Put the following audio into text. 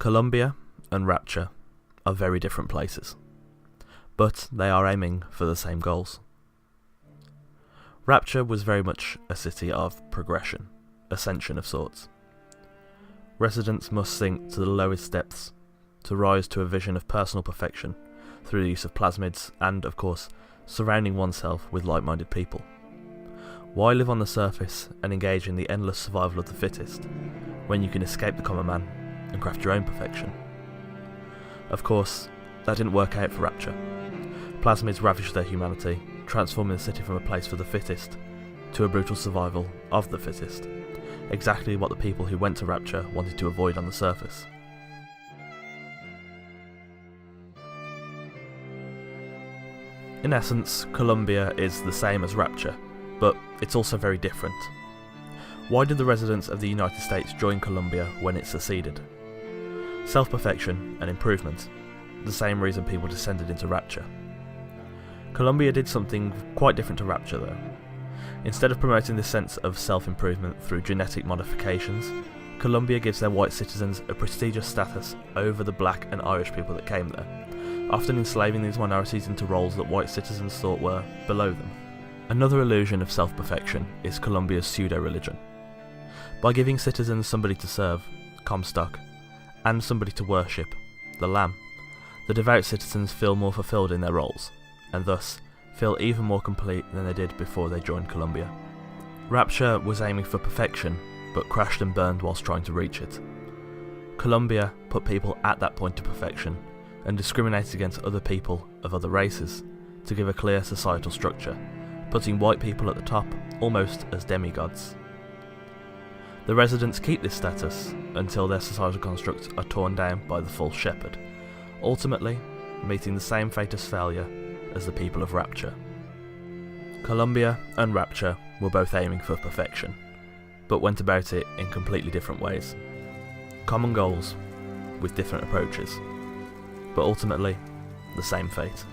Columbia and Rapture are very different places, but they are aiming for the same goals. Rapture was very much a city of progression, ascension of sorts. Residents must sink to the lowest depths to rise to a vision of personal perfection through the use of plasmids and, of course, surrounding oneself with like-minded people. Why live on the surface and engage in the endless survival of the fittest, when you can escape the common man and craft your own perfection? Of course, that didn't work out for Rapture. Plasmids ravaged their humanity, transforming the city from a place for the fittest to a brutal survival of the fittest, exactly what the people who went to Rapture wanted to avoid on the surface. In essence, Columbia is the same as Rapture, but it's also very different. Why did the residents of the United States join Columbia when it seceded? Self-perfection and improvement, the same reason people descended into Rapture. Columbia did something quite different to Rapture though. Instead of promoting this sense of self-improvement through genetic modifications, Columbia gives their white citizens a prestigious status over the black and Irish people that came there, often enslaving these minorities into roles that white citizens thought were below them. Another illusion of self-perfection is Columbia's pseudo-religion. By giving citizens somebody to serve, Comstock, and somebody to worship, the Lamb, the devout citizens feel more fulfilled in their roles, and thus feel even more complete than they did before they joined Columbia. Rapture was aiming for perfection, but crashed and burned whilst trying to reach it. Columbia put people at that point of perfection, and discriminated against other people of other races, to give a clear societal structure, putting white people at the top almost as demigods. The residents keep this status until their societal constructs are torn down by the false shepherd, ultimately meeting the same fate as failure as the people of Rapture. Columbia and Rapture were both aiming for perfection, but went about it in completely different ways. Common goals, with different approaches, but ultimately the same fate.